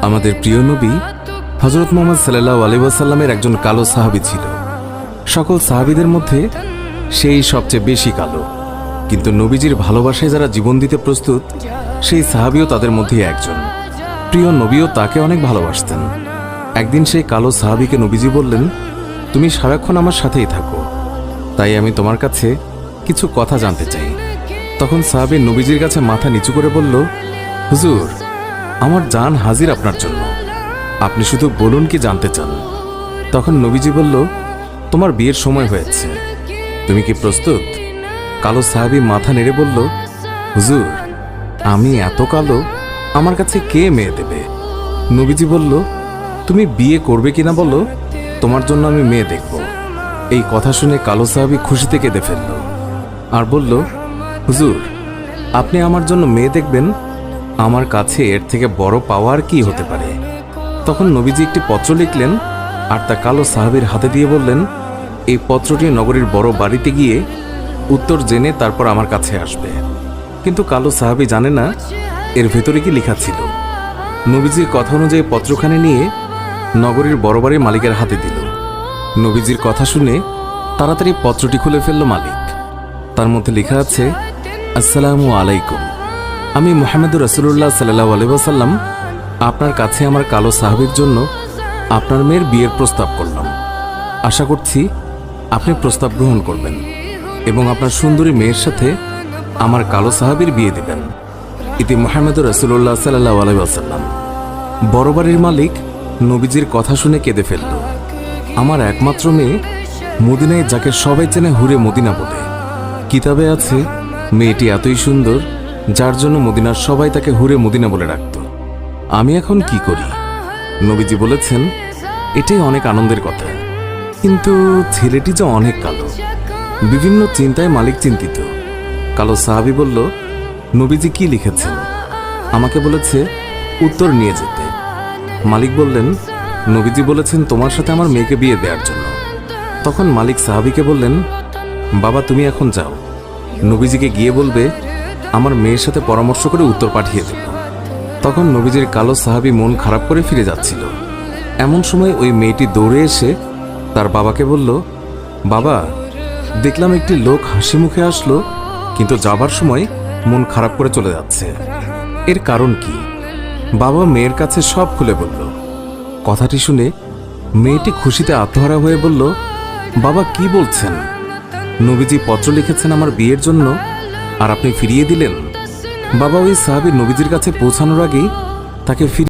আমাদের প্রিয় নবী হযরত মুহাম্মদ সাল্লাল্লাহু আলাইহি ওয়াসাল্লামের একজন কালো সাহাবী ছিল। সকল সাহাবীদের মধ্যে সেই সবচেয়ে বেশি কালো, কিন্তু নবীজির ভালোবাসায় যারা জীবন দিতে প্রস্তুত সেই সাহাবীও তাদের মধ্যে একজন। প্রিয় নবীও তাকে অনেক ভালোবাসতেন। একদিন সেই কালো সাহাবীকে নবীজি বললেন, তুমি সারাক্ষণ আমার সাথেই থাকো, তাই আমি তোমার কাছে কিছু কথা জানতে চাই। তখন সাহাবী নবীজির কাছে মাথা নিচু করে বলল, হুজুর, আমার জান হাজির আপনার জন্য, আপনি শুধু বলুন কি জানতে চান। তখন নবীজি বলল, তোমার বিয়ের সময় হয়েছে, তুমি কি প্রস্তুত? কালো সাহাবী মাথা নেড়ে বলল, হুজুর, আমি এত কালো, আমার কাছে কে মেয়ে দেবে? নবীজি বলল, তুমি বিয়ে করবে কিনা বলো, তোমার জন্য আমি মেয়ে দেখব। এই কথা শুনে কালো সাহাবী খুশিতে কেঁদে ফেলল আর বলল, হুজুর, আপনি আমার জন্য মেয়ে দেখবেন, আমার কাছে এর থেকে বড় পাওয়ার কি হতে পারে? তখন নবীজি একটি পত্র লিখলেন আর তা কালো সাহাবীর হাতে দিয়ে বললেন, এই পত্রটি নগরীর বড় বাড়িতে গিয়ে উত্তর জেনে তারপর আমার কাছে আসবে। কিন্তু কালো সাহাবী জানে না এর ভেতরে কি লেখা ছিল। নবীজির কথা অনুযায়ী পত্রখানি নিয়ে নগরীর বড় বাড়ির মালিকের হাতে দিল। নবীজির কথা শুনে তাড়াতাড়ি পত্রটি খুলে ফেলল মালিক। তার মধ্যে লেখা আছে, আসসালামু আলাইকুম, আমি মুহাম্মদুর রাসূলুল্লাহ সাল্লাল্লাহু আলাইহি ওয়াসাল্লাম আপনার কাছে আমার কালো সাহাবীর জন্য আপনার মেয়ের বিয়ের প্রস্তাব করলাম। আশা করছি আপনি প্রস্তাব গ্রহণ করবেন এবং আপনার সুন্দরী মেয়ের সাথে আমার কালো সাহাবীর বিয়ে দেবেন। ইতি মুহাম্মদুর রাসূলুল্লাহ সাল্লাল্লাহু আলাইহি ওয়াসাল্লাম। বড় বাড়ির মালিক নবীজির কথা শুনে কেঁদে ফেলল। আমার একমাত্র মেয়ে, মদিনায় যাকে সবাই চেনে হুরে মদিনা বলে। কিতাবে আছে মেয়েটি এতই সুন্দর যার জন্য মদিনার সবাই তাকে হুরে মদিনা বলে ডাকত। আমি এখন কি করি? নবীজি বলেছেন, এটাই অনেক আনন্দের কথা, কিন্তু ছেলেটি যে অনেক কালো। বিভিন্ন চিন্তায় মালিক চিন্তিত। কালো সাহাবী বলল, নবীজি কি লিখেছেন? আমাকে বলেছে উত্তর নিয়ে যেতে। মালিক বললেন, নবীজি বলেছেন তোমার সাথে আমার মেয়েকে বিয়ে দেওয়ার জন্য। তখন মালিক সাহাবীকে বললেন, বাবা, তুমি এখন যাও, নবীজিকে গিয়ে বলবে আমার মেয়ের সাথে পরামর্শ করে উত্তর পাঠিয়ে দেব। তখন নবীজির কালো সাহাবী মন খারাপ করে ফিরে যাচ্ছিল। এমন সময় ওই মেয়েটি দৌড়ে এসে তার বাবাকে বলল, বাবা, দেখলাম একটি লোক হাসি মুখে আসলো, কিন্তু যাবার সময় মন খারাপ করে চলে যাচ্ছে, এর কারণ কি? বাবা মেয়ের কাছে সব খুলে বলল। কথাটি শুনে মেয়েটি খুশিতে আত্মহারা হয়ে বলল, বাবা, কি বলছেন? নবীজি পত্র লিখেছেন আমার বিয়ের জন্য, আর আপনি ফিরিয়ে দিলেন? বাবা ওই সাহাবী নবীজির কাছে পৌঁছানোর আগেই তাকে